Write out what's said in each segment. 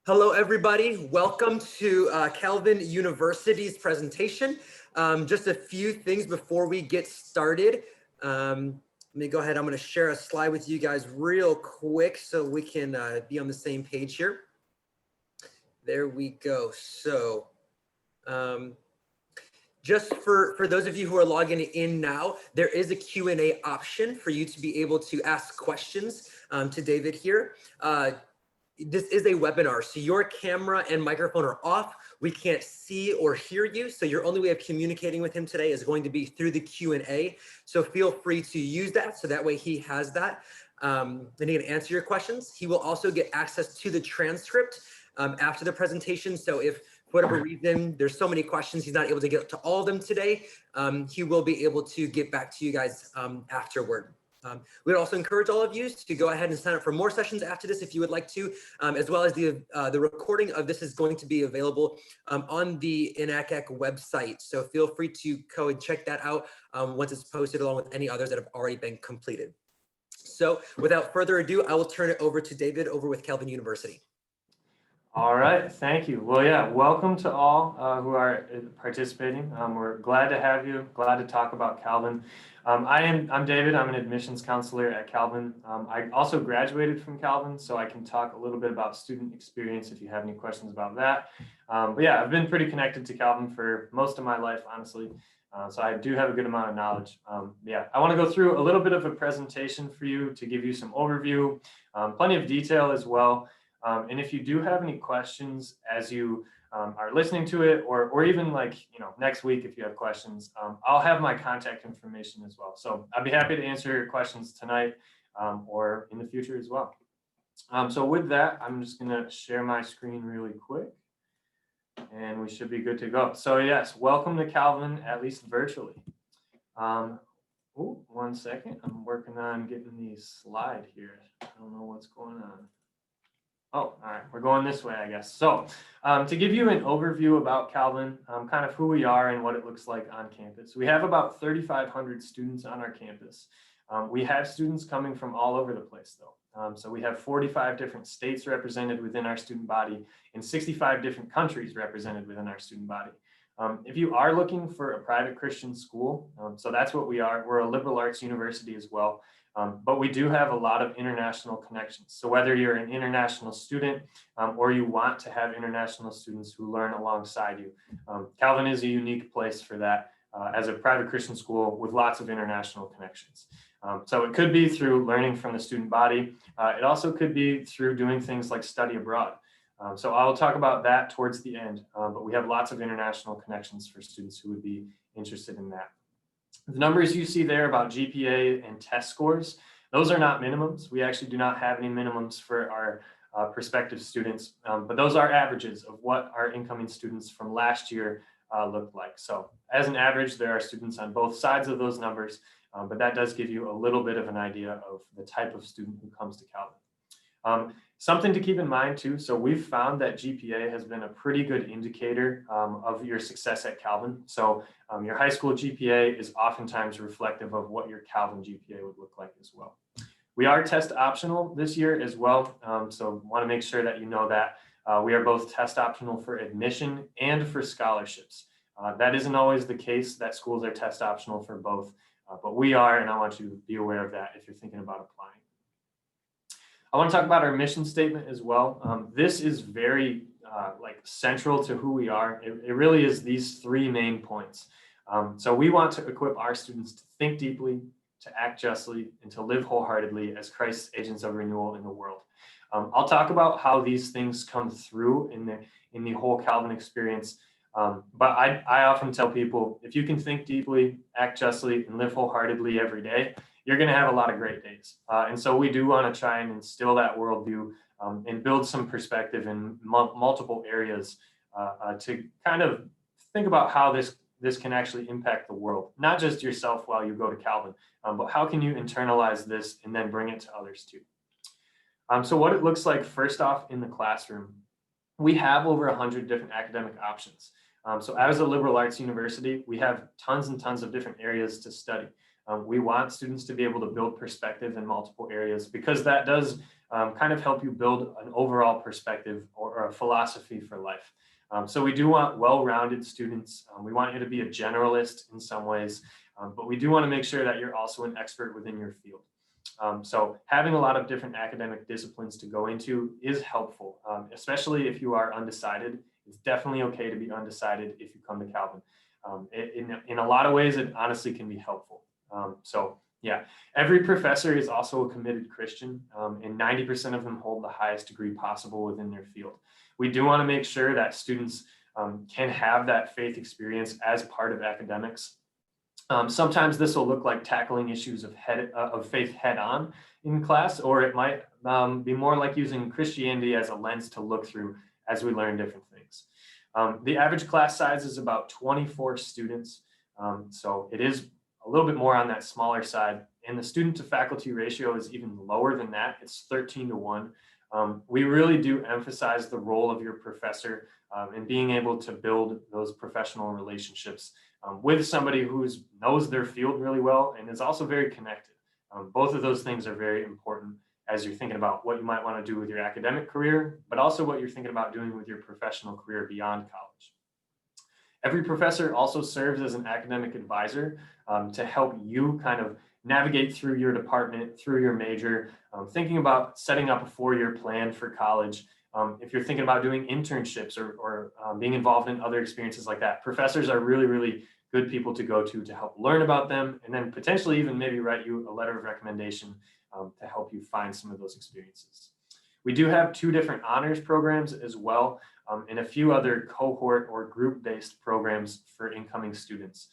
Hello, everybody. Welcome to Calvin University's presentation. Just a few things before we get started. Let me go ahead. I'm going to share a slide with you guys real quick so we can be on the same page here. There we go. So just for those of you who are logging in now, there is a Q&A option for you to be able to ask questions to David here. This is a webinar, so your camera and microphone are off. We can't see or hear you, so your only way of communicating with him today is going to be through the Q&A. So feel free to use that, so that way he has that. Then he can answer your questions. He will also get access to the transcript after the presentation. So if for whatever reason, there's so many questions, he's not able to get to all of them today, he will be able to get back to you guys afterward. We would also encourage all of you to go ahead and sign up for more sessions after this if you would like to, as well as the recording of this is going to be available on the InACAC website. So feel free to go and check that out once it's posted, along with any others that have already been completed. So without further ado, I will turn it over to David over with Calvin University. All right, thank you. Well, yeah, welcome to all who are participating. We're glad to have you, glad to talk about Calvin. I'm David, I'm an admissions counselor at Calvin. I also graduated from Calvin, so I can talk a little bit about student experience if you have any questions about that. But yeah, I've been pretty connected to Calvin for most of my life, honestly. So I do have a good amount of knowledge. Yeah, I want to go through a little bit of a presentation for you to give you some overview, plenty of detail as well. And if you do have any questions as you are listening to it, or even like, next week, if you have questions, I'll have my contact information as well. So I'd be happy to answer your questions tonight or in the future as well. So with that, I'm just going to share my screen really quick and we should be good to go. So yes, welcome to Calvin, at least virtually. Oh, 1 second. I'm working on getting the slide here. I don't know what's going on. Oh, all right, we're going this way, I guess. So to give you an overview about Calvin, kind of who we are and what it looks like on campus. We have about 3,500 students on our campus. We have students coming from all over the place, though. So we have 45 different states represented within our student body and 65 different countries represented within our student body. If you are looking for a private Christian school, so that's what we are. We're a liberal arts university as well. But we do have a lot of international connections. So whether you're an international student or you want to have international students who learn alongside you, Calvin is a unique place for that as a private Christian school with lots of international connections. So it could be through learning from the student body. It also could be through doing things like study abroad. So I'll talk about that towards the end, but we have lots of international connections for students who would be interested in that. The numbers you see there about GPA and test scores, those are not minimums. We actually do not have any minimums for our prospective students, but those are averages of what our incoming students from last year looked like. So as an average, there are students on both sides of those numbers, but that does give you a little bit of an idea of the type of student who comes to Calvin. Something to keep in mind too, so we've found that GPA has been a pretty good indicator of your success at Calvin. So your high school GPA is oftentimes reflective of what your Calvin GPA would look like as well. We are test optional this year as well, so want to make sure that you know that. We are both test optional for admission and for scholarships. That isn't always the case that schools are test optional for both, but we are, and I want you to be aware of that if you're thinking about applying. I want to talk about our mission statement as well. This is very central to who we are. It really is these three main points. So we want to equip our students to think deeply, to act justly, and to live wholeheartedly as Christ's agents of renewal in the world. I'll talk about how these things come through in the whole Calvin experience. But I often tell people, if you can think deeply, act justly, and live wholeheartedly every day, you're going to have a lot of great days. And so we do want to try and instill that worldview and build some perspective in multiple areas to kind of think about how this can actually impact the world, not just yourself while you go to Calvin, but how can you internalize this and then bring it to others too. So what it looks like first off in the classroom, we have over 100 different academic options. So as a liberal arts university, we have tons and tons of different areas to study. We want students to be able to build perspective in multiple areas because that does kind of help you build an overall perspective or a philosophy for life. So we do want well-rounded students. We want you to be a generalist in some ways, but we do want to make sure that you're also an expert within your field. So having a lot of different academic disciplines to go into is helpful, especially if you are undecided. It's definitely okay to be undecided if you come to Calvin. In a lot of ways, it honestly can be helpful. So yeah, every professor is also a committed Christian, and 90% of them hold the highest degree possible within their field. We do want to make sure that students can have that faith experience as part of academics. Sometimes this will look like tackling issues of faith head on in class, or it might be more like using Christianity as a lens to look through as we learn different things. The average class size is about 24 students, so it is a little bit more on that smaller side, and the student to faculty ratio is even lower than that. It's 13-1. We really do emphasize the role of your professor in being able to build those professional relationships with somebody who knows their field really well and is also very connected. Both of those things are very important as you're thinking about what you might want to do with your academic career, but also what you're thinking about doing with your professional career beyond college. Every professor also serves as an academic advisor to help you kind of navigate through your department, through your major, thinking about setting up a 4-year plan for college. If you're thinking about doing internships or being involved in other experiences like that, professors are really, really good people to go to help learn about them, and then potentially even maybe write you a letter of recommendation to help you find some of those experiences. We do have 2 different honors programs as well, and a few other cohort or group-based programs for incoming students.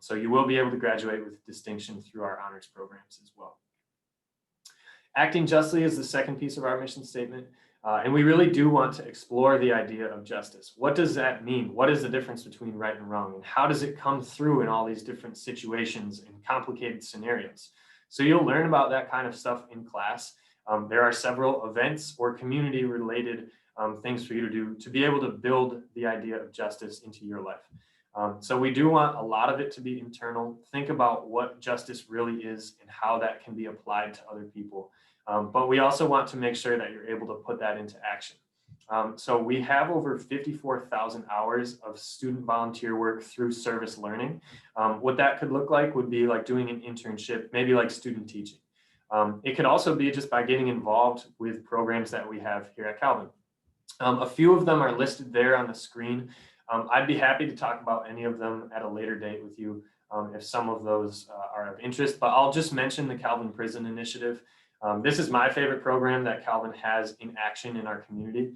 So you will be able to graduate with distinction through our honors programs as well. Acting justly is the second piece of our mission statement. And we really do want to explore the idea of justice. What does that mean? What is the difference between right and wrong? And how does it come through in all these different situations and complicated scenarios? So you'll learn about that kind of stuff in class. There are several events or community-related things for you to do to be able to build the idea of justice into your life. So we do want a lot of it to be internal. Think about what justice really is and how that can be applied to other people. But we also want to make sure that you're able to put that into action. So we have over 54,000 hours of student volunteer work through service learning. What that could look like would be like doing an internship, maybe like student teaching. It could also be just by getting involved with programs that we have here at Calvin. A few of them are listed there on the screen. I'd be happy to talk about any of them at a later date with you if some of those are of interest, but I'll just mention the Calvin Prison Initiative. This is my favorite program that Calvin has in action in our community.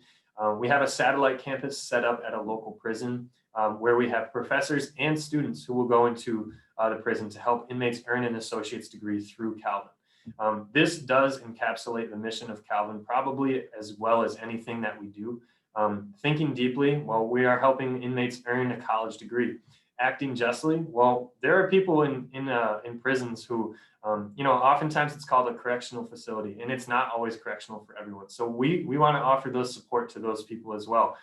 We have a satellite campus set up at a local prison where we have professors and students who will go into the prison to help inmates earn an associate's degree through Calvin. This does encapsulate the mission of Calvin probably as well as anything that we do. Thinking deeply, well, we are helping inmates earn a college degree. Acting justly, well, there are people in prisons who, oftentimes it's called a correctional facility, and it's not always correctional for everyone. So we want to offer those support to those people as well,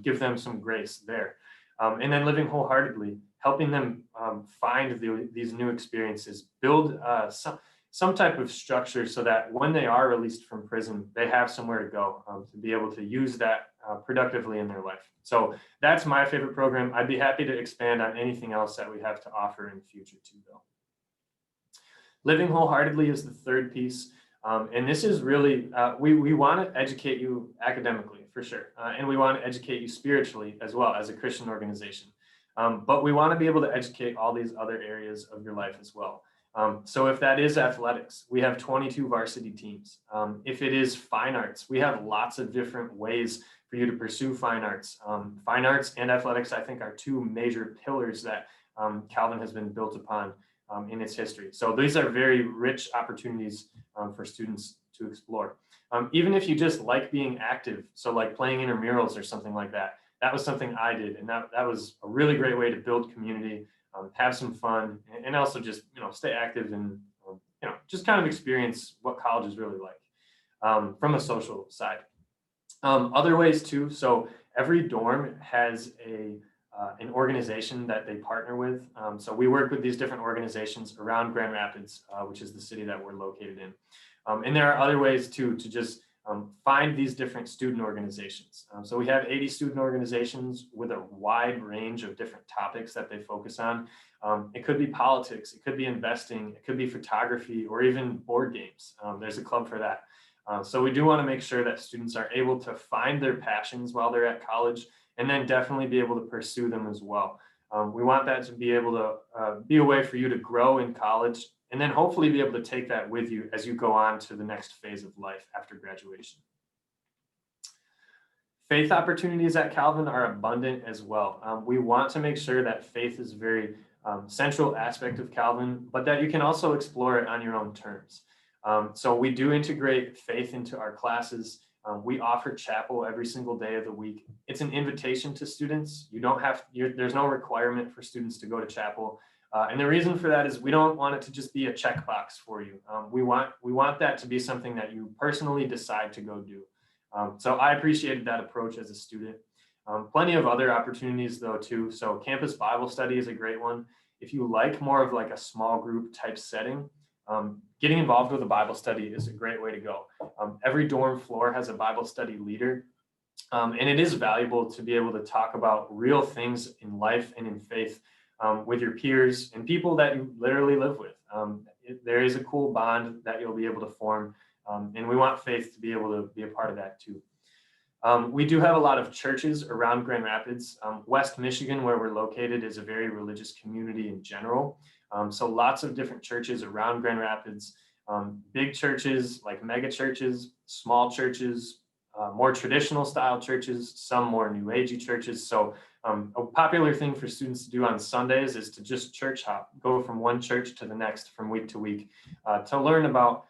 give them some grace there. And then living wholeheartedly, helping them find these new experiences, build some type of structure so that when they are released from prison, they have somewhere to go to be able to use that productively in their life. So that's my favorite program. I'd be happy to expand on anything else that we have to offer in the future too, though. Living wholeheartedly is the third piece. And this is really, we want to educate you academically for sure. And we want to educate you spiritually as well as a Christian organization. But we want to be able to educate all these other areas of your life as well. So if that is athletics, we have 22 varsity teams. If it is fine arts, we have lots of different ways for you to pursue fine arts. Fine arts and athletics, I think, are 2 major pillars that Calvin has been built upon in its history. So these are very rich opportunities for students to explore. Even if you just like being active, so like playing intramurals or something like that, that was something I did. And that was a really great way to build community, have some fun, and also just, stay active and, just kind of experience what college is really like from a social side. Other ways too, so every dorm has an organization that they partner with. So we work with these different organizations around Grand Rapids, which is the city that we're located in. And there are other ways too to just find these different student organizations. So we have 80 student organizations with a wide range of different topics that they focus on. It could be politics, it could be investing, it could be photography, or even board games. There's a club for that. So we do want to make sure that students are able to find their passions while they're at college, and then definitely be able to pursue them as well. We want that to be able to be a way for you to grow in college, and then hopefully be able to take that with you as you go on to the next phase of life after graduation. Faith opportunities at Calvin are abundant as well. We want to make sure that faith is a very central aspect of Calvin, but that you can also explore it on your own terms. So we do integrate faith into our classes. We offer chapel every single day of the week. It's an invitation to students. You don't have, there's no requirement for students to go to chapel. And the reason for that is we don't want it to just be a checkbox for you. We want that to be something that you personally decide to go do. So I appreciated that approach as a student. Plenty of other opportunities though too. So campus Bible study is a great one. If you like more of like a small group type setting, getting involved with a Bible study is a great way to go. Every dorm floor has a Bible study leader. And it is valuable to be able to talk about real things in life and in faith with your peers and people that you literally live with. There is a cool bond that you'll be able to form, and we want faith to be able to be a part of that too. We do have a lot of churches around Grand Rapids. West Michigan, where we're located, is a very religious community in general. So lots of different churches around Grand Rapids, big churches like mega churches, small churches, more traditional style churches, some more new agey churches. So a popular thing for students to do on Sundays is to just church hop, go from one church to the next from week to week, to learn about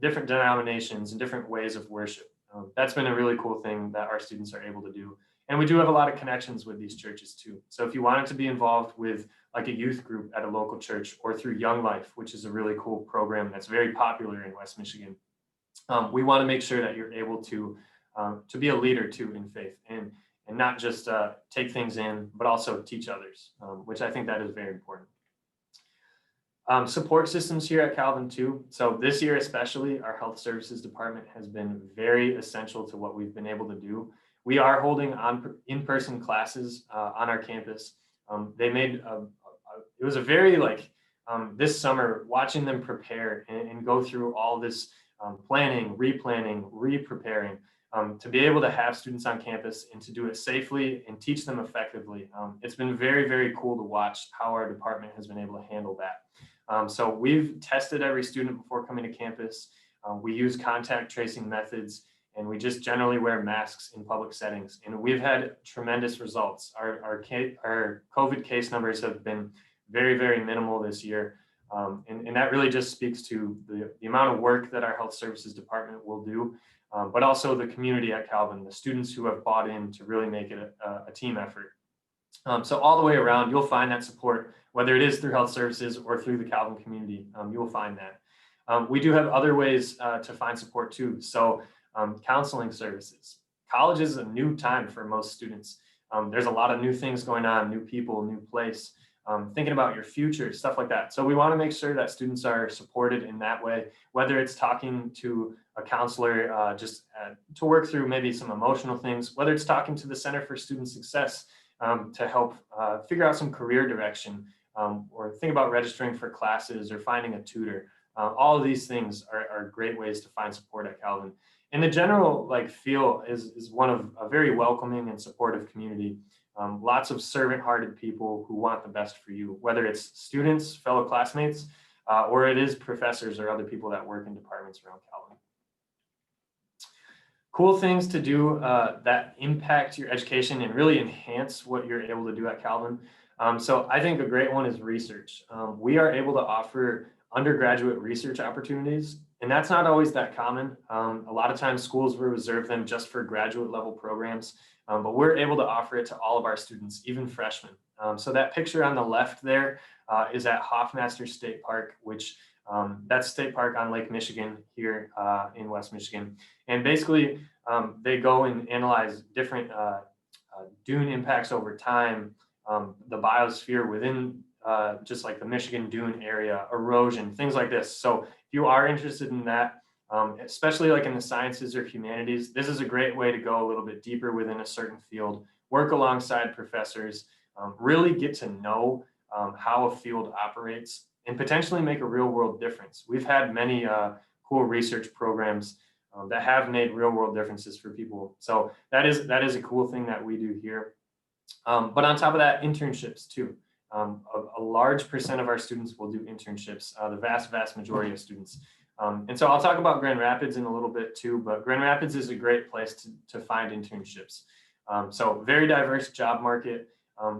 different denominations and different ways of worship. That's been a really cool thing that our students are able to do. And we do have a lot of connections with these churches too. So if you wanted to be involved with like a youth group at a local church, or through Young Life, which is a really cool program that's very popular in West Michigan, we want to make sure that you're able to be a leader too in faith, and not just take things in, but also teach others, which I think that is very important. Support systems here at Calvin too. So this year especially, our health services department has been very essential to what we've been able to do. We are holding in-person classes on our campus. They made it was a very this summer, watching them prepare and go through all this planning, replanning, re-preparing, to be able to have students on campus and to do it safely and teach them effectively. It's been very, very cool to watch how our department has been able to handle that. So we've tested every student before coming to campus. We use contact tracing methods, and we just generally wear masks in public settings. And we've had tremendous results. Our COVID case numbers have been very, very minimal this year. And that really just speaks to the amount of work that our health services department will do, but also the community at Calvin, the students who have bought in to really make it a team effort. So all the way around, you'll find that support, whether it is through health services or through the Calvin community, you will find that. We do have other ways to find support too. So counseling services. College is a new time for most students. There's a lot of new things going on, new people, new place. Thinking about your future, stuff like that. So we want to make sure that students are supported in that way, whether it's talking to a counselor to work through maybe some emotional things, whether it's talking to the Center for Student Success to help figure out some career direction, or think about registering for classes or finding a tutor. All of these things are great ways to find support at Calvin. And the general feel is one of a very welcoming and supportive community. Lots of servant-hearted people who want the best for you, whether it's students, fellow classmates, or it is professors or other people that work in departments around Calvin. Cool things to do that impact your education and really enhance what you're able to do at Calvin. So I think a great one is research. We are able to offer undergraduate research opportunities, and that's not always that common. A lot of times schools will reserve them just for graduate level programs. But we're able to offer it to all of our students, even freshmen. So that picture on the left there is at Hoffmaster State Park, which that's State Park on Lake Michigan here in West Michigan. And basically, they go and analyze different dune impacts over time, the biosphere within just like the Michigan dune area, erosion, things like this. So if you are interested in that, especially like in the sciences or humanities. This is a great way to go a little bit deeper within a certain field, work alongside professors, really get to know how a field operates, and potentially make a real world difference. We've had many cool research programs that have made real world differences for people. So that is a cool thing that we do here. But on top of that, internships too. A large percent of our students will do internships, the vast majority of students. And so I'll talk about Grand Rapids in a little bit too, but Grand Rapids is a great place to find internships. So very diverse job market.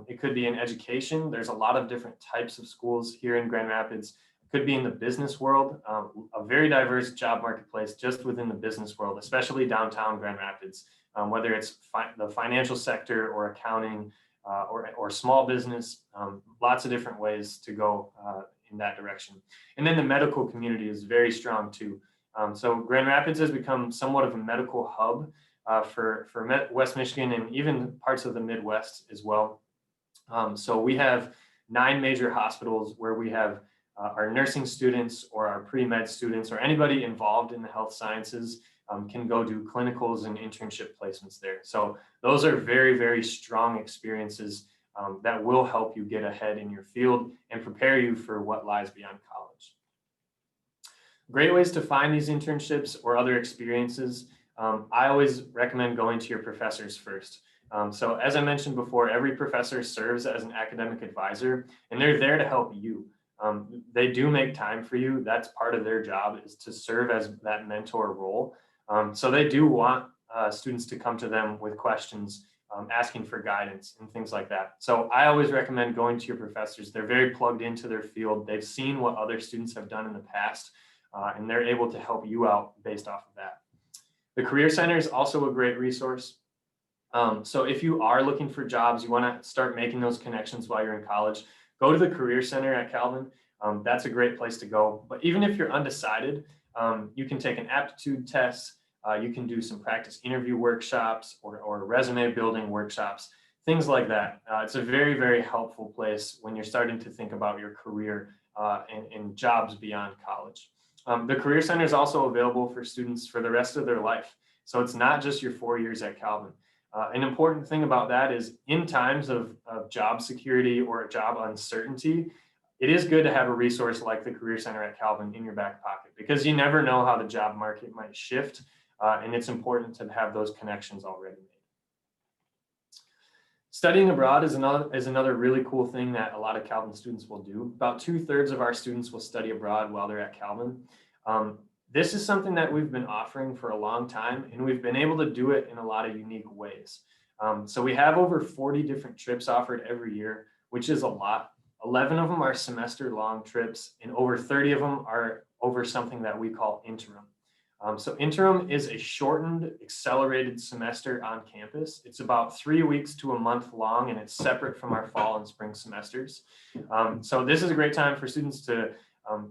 It could be in education. There's a lot of different types of schools here in Grand Rapids. It could be in the business world, a very diverse job marketplace just within the business world, especially downtown Grand Rapids, whether it's the financial sector or accounting or small business, lots of different ways to go in that direction. And then the medical community is very strong too. So Grand Rapids has become somewhat of a medical hub for West Michigan and even parts of the Midwest as well. So we have 9 major hospitals where we have our nursing students or our pre-med students or anybody involved in the health sciences can go do clinicals and internship placements there. So those are very strong experiences that will help you get ahead in your field and prepare you for what lies beyond college. Great ways to find these internships or other experiences. I always recommend going to your professors first. So as I mentioned before, every professor serves as an academic advisor, and they're there to help you. They do make time for you. That's part of their job, is to serve as that mentor role. So they do want students to come to them with questions, asking for guidance and things like that. So I always recommend going to your professors. They're very plugged into their field. They've seen what other students have done in the past, and they're able to help you out based off of that. The Career Center is also a great resource. So if you are looking for jobs, you want to start making those connections while you're in college, go to the Career Center at Calvin. That's a great place to go. But even if you're undecided, you can take an aptitude test. You can do some practice interview workshops or resume building workshops, things like that. It's a very helpful place when you're starting to think about your career and jobs beyond college. The Career Center is also available for students for the rest of their life. So it's not just your 4 years at Calvin. An important thing about that is in times of job security or job uncertainty, it is good to have a resource like the Career Center at Calvin in your back pocket, because you never know how the job market might shift, and it's important to have those connections already made. Studying abroad is another really cool thing that a lot of Calvin students will do. About 2/3 of our students will study abroad while they're at Calvin. This is something that we've been offering for a long time, and we've been able to do it in a lot of unique ways. So we have over 40 different trips offered every year, which is a lot. 11 of them are semester-long trips, and over 30 of them are over something that we call interim. So interim is a shortened, accelerated semester on campus. It's about 3 weeks to a month long, and it's separate from our fall and spring semesters. So this is a great time for students to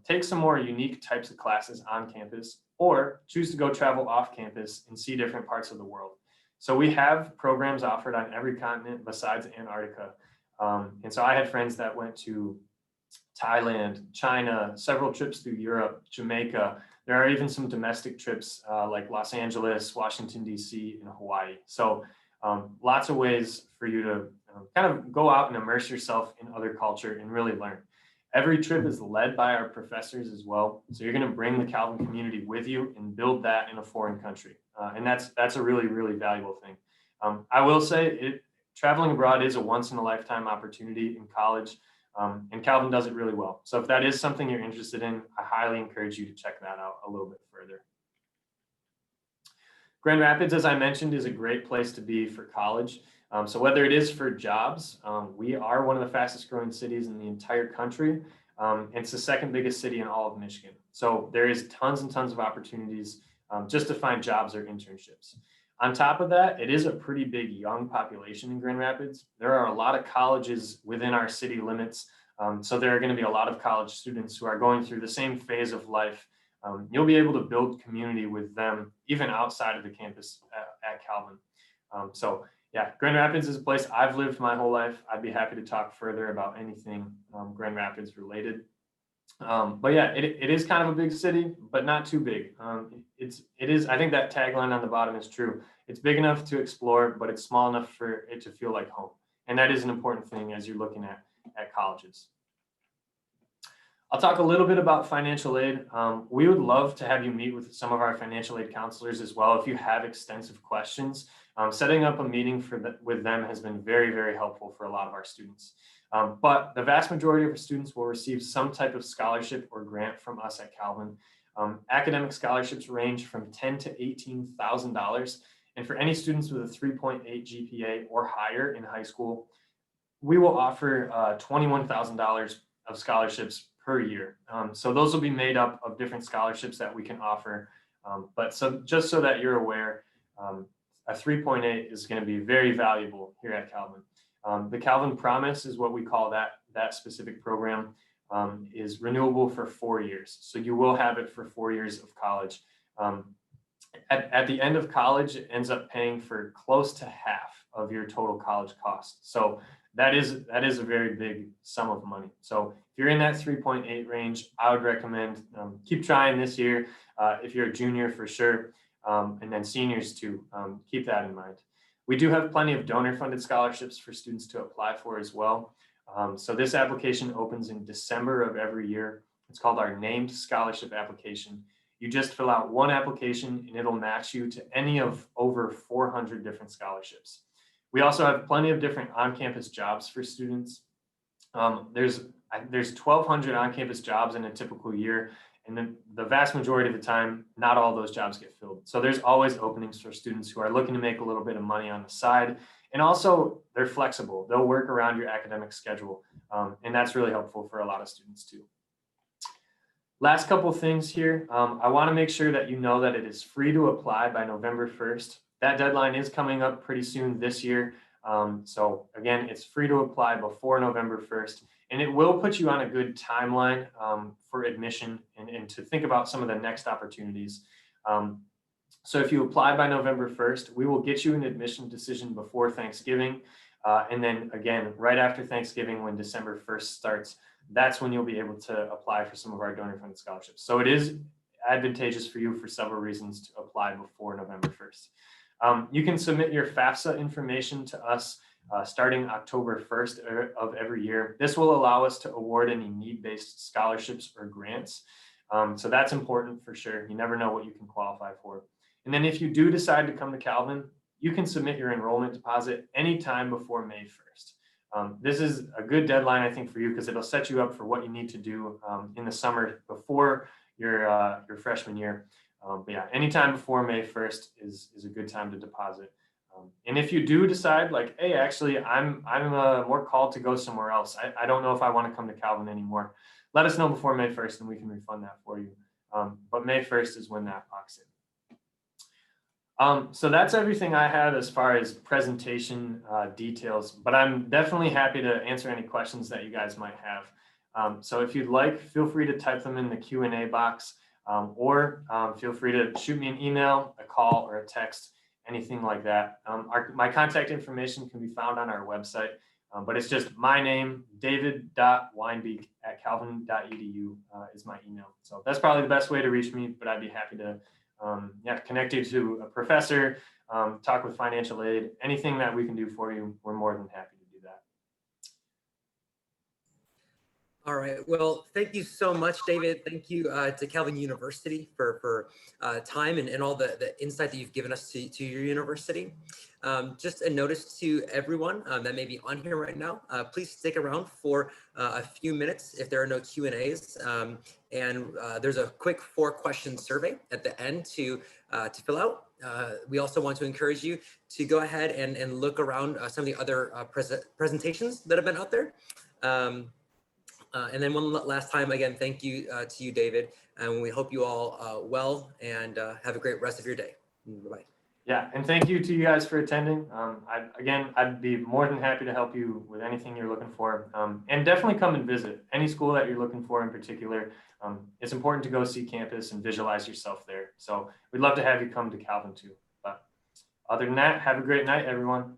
take some more unique types of classes on campus, or choose to go travel off campus and see different parts of the world. So we have programs offered on every continent besides Antarctica. And so I had friends that went to Thailand, China, several trips through Europe, Jamaica. There are even some domestic trips like Los Angeles, Washington, D.C., and Hawaii. So lots of ways for you to kind of go out and immerse yourself in other culture and really learn. Every trip is led by our professors as well. So you're going to bring the Calvin community with you and build that in a foreign country. And that's a really valuable thing. I will say traveling abroad is a once in a lifetime opportunity in college. And Calvin does it really well. So if that is something you're interested in, I highly encourage you to check that out a little bit further. Grand Rapids, as I mentioned, is a great place to be for college. So whether it is for jobs, we are one of the fastest growing cities in the entire country. It's the second biggest city in all of Michigan. So there is tons and tons of opportunities just to find jobs or internships. On top of that, it is a pretty big young population in Grand Rapids. There are a lot of colleges within our city limits. So there are going to be a lot of college students who are going through the same phase of life. You'll be able to build community with them even outside of the campus at Calvin. So yeah, Grand Rapids is a place I've lived my whole life. I'd be happy to talk further about anything Grand Rapids related. But yeah, it is kind of a big city, but not too big. It is, I think that tagline on the bottom is true. It's big enough to explore, but it's small enough for it to feel like home. And that is an important thing as you're looking at colleges. I'll talk a little bit about financial aid. We would love to have you meet with some of our financial aid counselors as well if you have extensive questions. Setting up a meeting with them has been very, very helpful for a lot of our students. But the vast majority of our students will receive some type of scholarship or grant from us at Calvin. Academic scholarships range from $10,000 to $18,000. And for any students with a 3.8 GPA or higher in high school, we will offer $21,000 of scholarships per year. So those will be made up of different scholarships that we can offer. But so just so that you're aware, a 3.8 is going to be very valuable here at Calvin. The Calvin Promise is what we call that specific program, is renewable for 4 years. So you will have it for 4 years of college. At the end of college, it ends up paying for close to half of your total college cost. So that is a very big sum of money. So if you're in that 3.8 range, I would recommend keep trying this year. If you're a junior, for sure, and then seniors too, keep that in mind. We do have plenty of donor-funded scholarships for students to apply for as well. So this application opens in December of every year. It's called our named scholarship application. You just fill out one application and it'll match you to any of over 400 different scholarships. We also have plenty of different on-campus jobs for students. There's 1,200 on-campus jobs in a typical year, and then the vast majority of the time, not all those jobs get filled. So there's always openings for students who are looking to make a little bit of money on the side, and also they're flexible. They'll work around your academic schedule, and that's really helpful for a lot of students too. Last couple of things here. I want to make sure that you know that it is free to apply by November 1st. That deadline is coming up pretty soon this year. So again, it's free to apply before November 1st, and it will put you on a good timeline for admission and to think about some of the next opportunities. So if you apply by November 1st, we will get you an admission decision before Thanksgiving. And then again, right after Thanksgiving, when December 1st starts, that's when you'll be able to apply for some of our donor-funded scholarships. So it is advantageous for you for several reasons to apply before November 1st. You can submit your FAFSA information to us starting October 1st of every year. This will allow us to award any need-based scholarships or grants. So that's important for sure. You never know what you can qualify for. And then if you do decide to come to Calvin, you can submit your enrollment deposit anytime before May 1st. This is a good deadline, I think, for you because it'll set you up for what you need to do in the summer before your freshman year. But yeah, anytime before May 1st is a good time to deposit. And if you do decide like, hey, actually, I'm more called to go somewhere else. I don't know if I want to come to Calvin anymore. Let us know before May 1st and we can refund that for you. But May 1st is when that locks in. So that's everything I have as far as presentation details, but I'm definitely happy to answer any questions that you guys might have. So if you'd like, feel free to type them in the Q&A box or feel free to shoot me an email, a call, or a text, anything like that. My contact information can be found on our website, but it's just my name, david.weinbeek@calvin.edu is my email. So that's probably the best way to reach me, but I'd be happy to connect you to a professor, talk with financial aid, anything that we can do for you, we're more than happy to do that. All right. Well, thank you so much, David. Thank you to Calvin University for time and all the insight that you've given us to your university. Just a notice to everyone that may be on here right now, please stick around for a few minutes if there are no Q&As. And there's a quick 4-question survey at the end to fill out. We also want to encourage you to go ahead and look around some of the other presentations that have been out there. And then one last time, again, thank you to you, David. And we hope you all well and have a great rest of your day. Bye-bye. Yeah, and thank you to you guys for attending. I'd be more than happy to help you with anything you're looking for. And definitely come and visit any school that you're looking for in particular. It's important to go see campus and visualize yourself there. So we'd love to have you come to Calvin too. But other than that, have a great night, everyone.